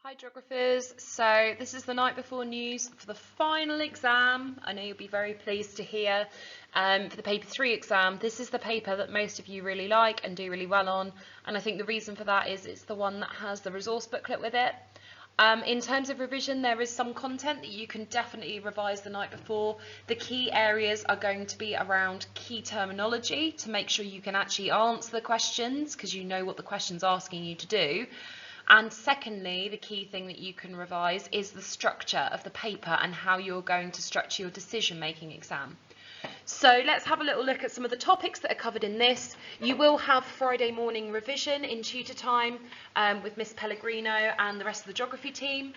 Hi geographers, so this is the night before news for the final exam. I know you'll be very pleased to hear for the paper 3 exam. This is the paper that most of you really like and do really well on, and I think the reason for that is it's the one that has the resource booklet with it. In terms of revision, there is some content that you can definitely revise the night before. The key areas are going to be around key terminology to make sure you can actually answer the questions because you know what the question's asking you to do. And secondly, the key thing that you can revise is the structure of the paper and how you're going to structure your decision-making exam. So let's have a little look at some of the topics that are covered in this. You will have Friday morning revision in tutor time with Miss Pellegrino and the rest of the geography team.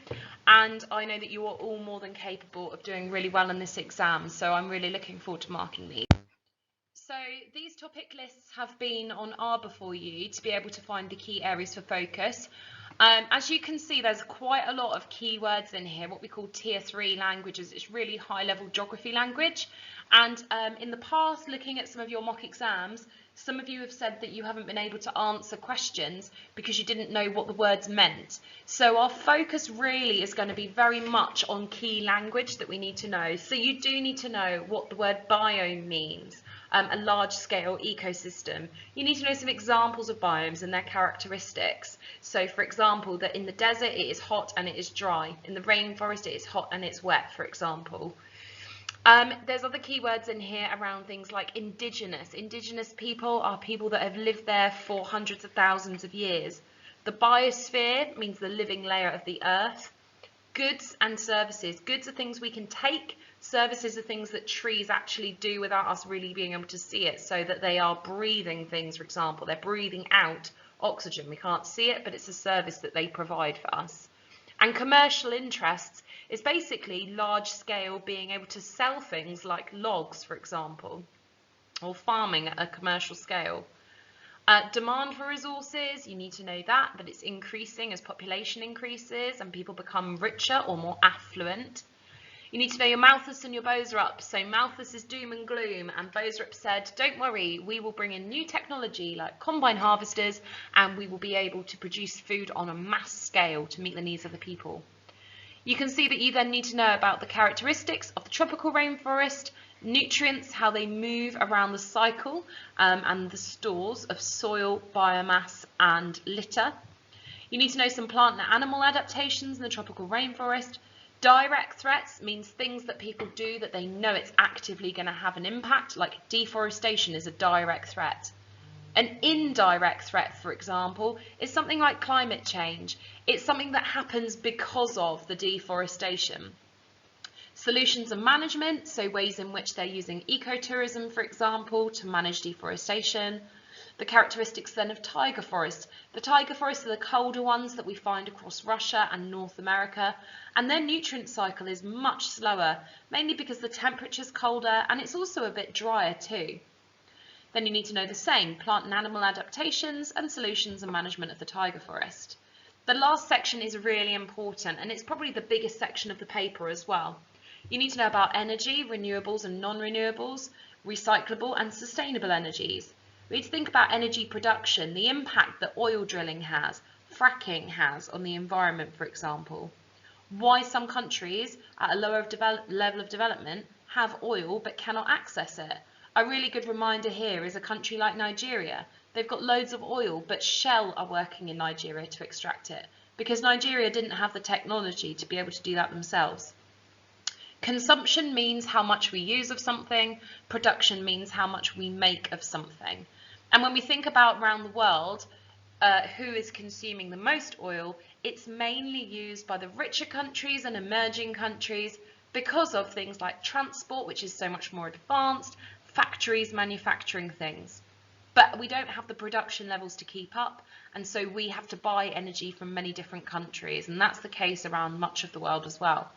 And I know that you are all more than capable of doing really well in this exam, so I'm really looking forward to marking these. So these topic lists have been on Arbor for you to be able to find the key areas for focus. As you can see, there's quite a lot of keywords in here, what we call tier 3 languages. It's really high level geography language. And in the past, looking at some of your mock exams, some of you have said that you haven't been able to answer questions because you didn't know what the words meant. So our focus really is going to be very much on key language that we need to know. So you do need to know what the word biome means. A large-scale ecosystem. You need to know some examples of biomes and their characteristics. So, for example, that in the desert it is hot and it is dry. In the rainforest it is hot and it's wet, for example. There's other keywords in here around things like indigenous. Indigenous people are people that have lived there for hundreds of thousands of years. The biosphere means the living layer of the earth. Goods and services. Goods are things we can take. Services are things that trees actually do without us really being able to see it, so that they are breathing things, for example. They're breathing out oxygen. We can't see it, but it's a service that they provide for us. And commercial interests is basically large scale being able to sell things like logs, for example, or farming at a commercial scale. Demand for resources, you need to know that it's increasing as population increases and people become richer or more affluent. You need to know your Malthus and your Boserup. So Malthus is doom and gloom, and Boserup said, don't worry, we will bring in new technology like combine harvesters, and we will be able to produce food on a mass scale to meet the needs of the people. You can see that you then need to know about the characteristics of the tropical rainforest, nutrients, how they move around the cycle, and the stores of soil, biomass, and litter. You need to know some plant and animal adaptations in the tropical rainforest. Direct threats means things that people do that they know it's actively going to have an impact, like deforestation is a direct threat. An indirect threat, for example, is something like climate change. It's something that happens because of the deforestation. Solutions and management, so ways in which they're using ecotourism, for example, to manage deforestation. The characteristics then of taiga forests. The taiga forests are the colder ones that we find across Russia and North America, and their nutrient cycle is much slower, mainly because the temperature's colder and it's also a bit drier too. Then you need to know the same, plant and animal adaptations and solutions and management of the taiga forest. The last section is really important, and it's probably the biggest section of the paper as well. You need to know about energy, renewables and non-renewables, recyclable and sustainable energies. We need to think about energy production, the impact that oil drilling has, fracking has on the environment, for example. Why some countries at a lower level of development have oil but cannot access it. A really good reminder here is a country like Nigeria. They've got loads of oil, but Shell are working in Nigeria to extract it because Nigeria didn't have the technology to be able to do that themselves. Consumption means how much we use of something. Production means how much we make of something. And when we think about around the world, who is consuming the most oil, it's mainly used by the richer countries and emerging countries because of things like transport, which is so much more advanced, factories manufacturing things. But we don't have the production levels to keep up, and so we have to buy energy from many different countries, and that's the case around much of the world as well.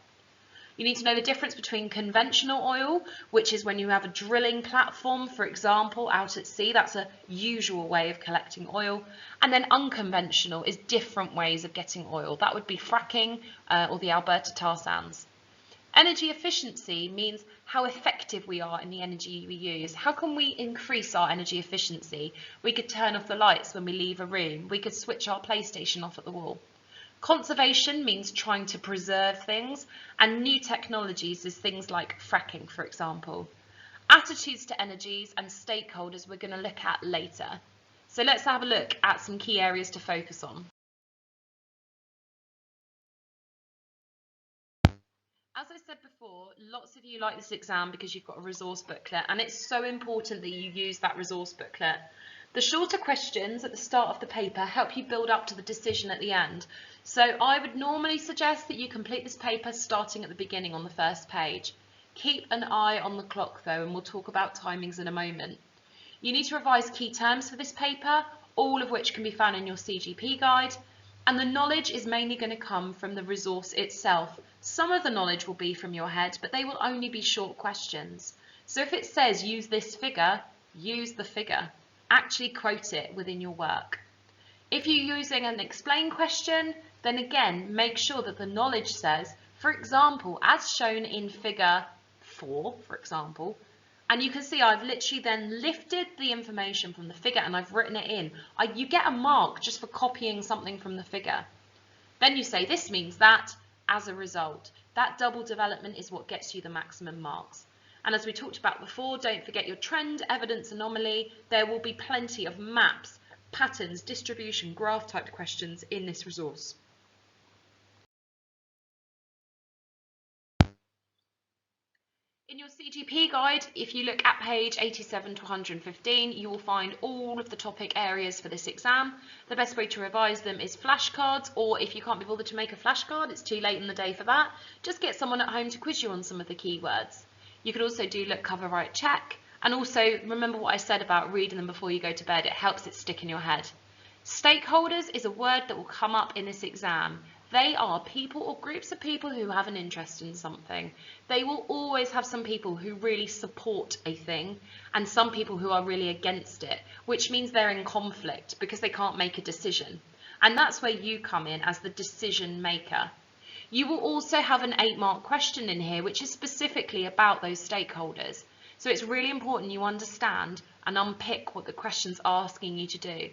You need to know the difference between conventional oil, which is when you have a drilling platform, for example, out at sea. That's a usual way of collecting oil. And then unconventional is different ways of getting oil. That would be fracking or the Alberta tar sands. Energy efficiency means how effective we are in the energy we use. How can we increase our energy efficiency? We could turn off the lights when we leave a room. We could switch our PlayStation off at the wall. Conservation means trying to preserve things, and new technologies is things like fracking, for example. Attitudes to energies and stakeholders we're going to look at later. So let's have a look at some key areas to focus on. As I said before, lots of you like this exam because you've got a resource booklet, and it's so important that you use that resource booklet. The shorter questions at the start of the paper help you build up to the decision at the end. So I would normally suggest that you complete this paper starting at the beginning on the first page. Keep an eye on the clock though, and we'll talk about timings in a moment. You need to revise key terms for this paper, all of which can be found in your CGP guide, and the knowledge is mainly going to come from the resource itself. Some of the knowledge will be from your head, but they will only be short questions. So if it says use this figure, use the figure. Actually quote it within your work. If you're using an explain question, then again, make sure that the knowledge says, for example, as shown in figure 4, for example, and you can see I've literally then lifted the information from the figure and I've written it in. You get a mark just for copying something from the figure. Then you say this means that as a result. That double development is what gets you the maximum marks. And as we talked about before, don't forget your trend, evidence, anomaly. There will be plenty of maps, patterns, distribution, graph type questions in this resource. In your CGP guide, if you look at page 87 to 115, you will find all of the topic areas for this exam. The best way to revise them is flashcards, or if you can't be bothered to make a flashcard, it's too late in the day for that, just get someone at home to quiz you on some of the keywords. You could also do look, cover, write, check, and also remember what I said about reading them before you go to bed. It helps it stick in your head. Stakeholders is a word that will come up in this exam. They are people or groups of people who have an interest in something. They will always have some people who really support a thing and some people who are really against it, which means they're in conflict because they can't make a decision. And that's where you come in as the decision maker. You will also have an 8-mark question in here, which is specifically about those stakeholders. So it's really important you understand and unpick what the question's asking you to do.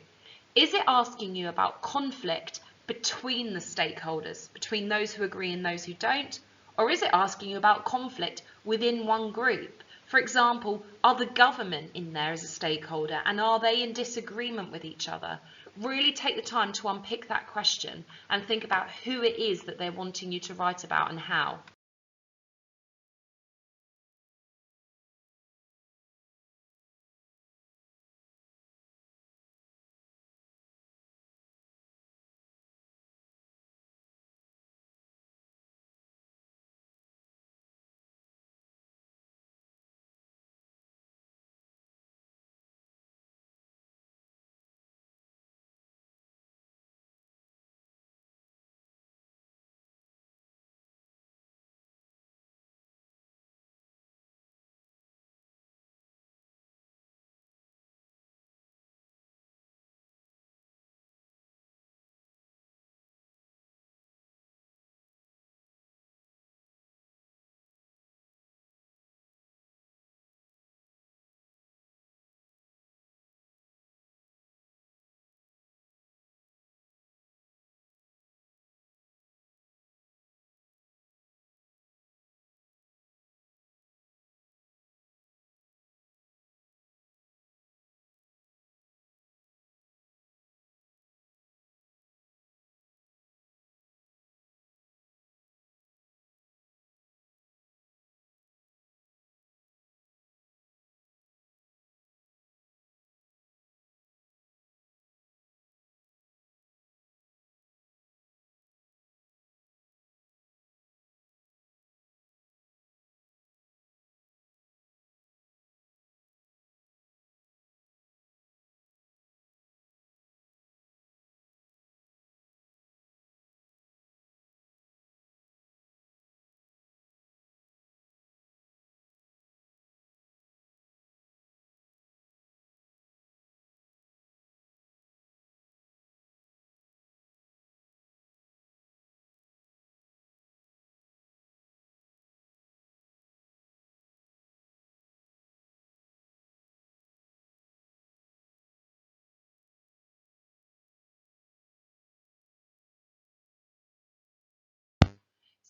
Is it asking you about conflict between the stakeholders, between those who agree and those who don't? Or is it asking you about conflict within one group? For example, are the government in there as a stakeholder and are they in disagreement with each other? Really take the time to unpick that question and think about who it is that they're wanting you to write about and how.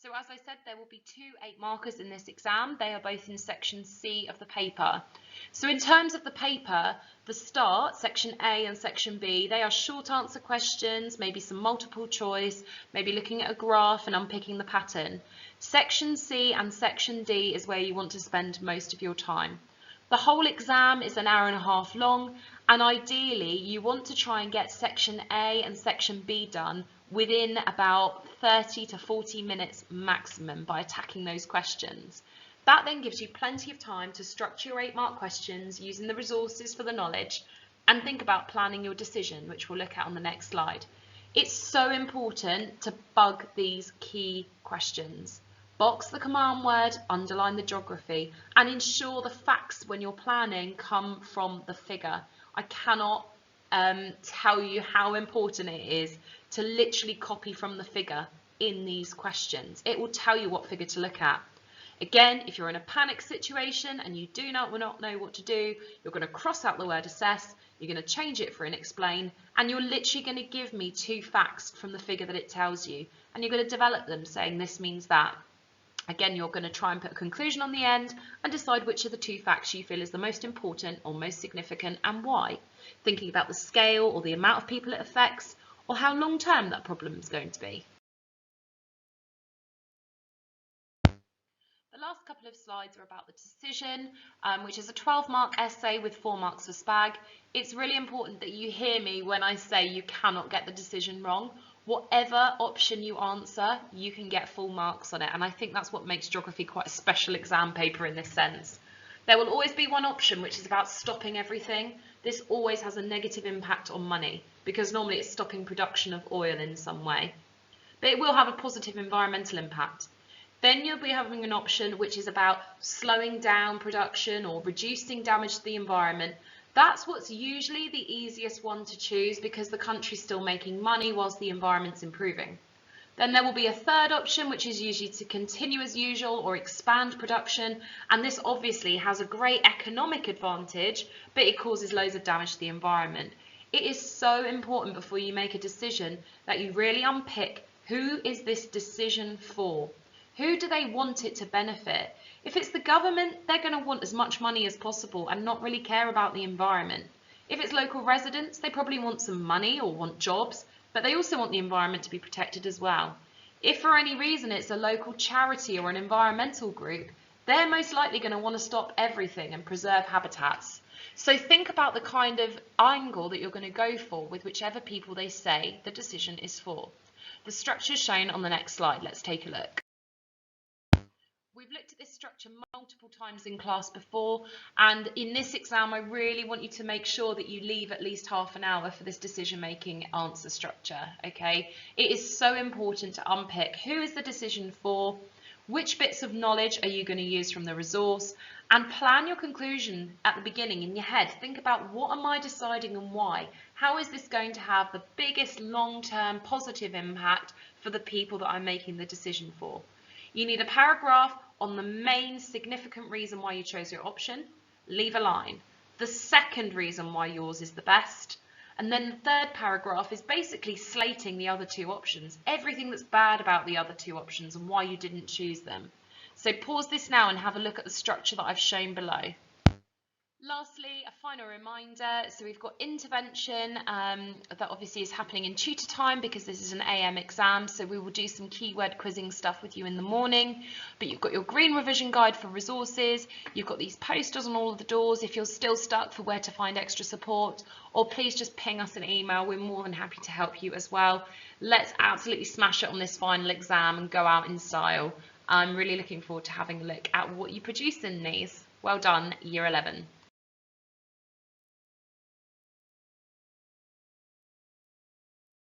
So as I said, there will be 2 8-markers in this exam. They are both in section C of the paper. So in terms of the paper, the start, section A and section B, they are short answer questions, maybe some multiple choice, maybe looking at a graph and unpicking the pattern. Section C and section D is where you want to spend most of your time. The whole exam is an hour and a half long, and ideally you want to try and get section A and section B done within about 30 to 40 minutes maximum by attacking those questions. That then gives you plenty of time to structure your 8-mark questions using the resources for the knowledge and think about planning your decision, which we'll look at on the next slide. It's so important to bug these key questions. Box the command word, underline the geography, and ensure the facts when you're planning come from the figure. I cannot tell you how important it is to literally copy from the figure in these questions. It will tell you what figure to look at. Again, if you're in a panic situation and you do not know what to do, you're going to cross out the word assess, you're going to change it for an explain, and you're literally going to give me 2 facts from the figure that it tells you, and you're going to develop them saying this means that. Again, you're going to try and put a conclusion on the end and decide which of the 2 facts you feel is the most important or most significant and why. Thinking about the scale or the amount of people it affects or how long term that problem is going to be. The last couple of slides are about the decision, which is a 12-mark essay with 4 marks for SPAG. It's really important that you hear me when I say you cannot get the decision wrong. Whatever option you answer, you can get full marks on it, and I think that's what makes geography quite a special exam paper in this sense. There will always be one option which is about stopping everything. This always has a negative impact on money because normally it's stopping production of oil in some way. But it will have a positive environmental impact. Then you'll be having an option which is about slowing down production or reducing damage to the environment. That's what's usually the easiest one to choose because the country's still making money whilst the environment's improving. Then there will be a third option, which is usually to continue as usual or expand production, and this obviously has a great economic advantage, but it causes loads of damage to the environment. It is so important before you make a decision that you really unpick who is this decision for? Who do they want it to benefit? If it's the government, they're going to want as much money as possible and not really care about the environment. If it's local residents, they probably want some money or want jobs, but they also want the environment to be protected as well. If for any reason it's a local charity or an environmental group, they're most likely going to want to stop everything and preserve habitats. So think about the kind of angle that you're going to go for with whichever people they say the decision is for. The structure is shown on the next slide. Let's take a look. We've looked at this structure multiple times in class before, and in this exam I really want you to make sure that you leave at least half an hour for this decision-making answer structure, okay? It is so important to unpick who is the decision for, which bits of knowledge are you going to use from the resource, and plan your conclusion at the beginning in your head. Think about what am I deciding and why? How is this going to have the biggest long-term positive impact for the people that I'm making the decision for? You need a paragraph on the main significant reason why you chose your option, leave a line. The second reason why yours is the best, and then the third paragraph is basically slating the other 2 options, everything that's bad about the other 2 options and why you didn't choose them. So pause this now and have a look at the structure that I've shown below. Lastly, a final reminder, so we've got intervention that obviously is happening in tutor time because this is an AM exam, so we will do some keyword quizzing stuff with you in the morning, but you've got your green revision guide for resources, you've got these posters on all of the doors if you're still stuck for where to find extra support, or please just ping us an email, we're more than happy to help you as well. Let's absolutely smash it on this final exam and go out in style. I'm really looking forward to having a look at what you produce in these. Well done, Year 11.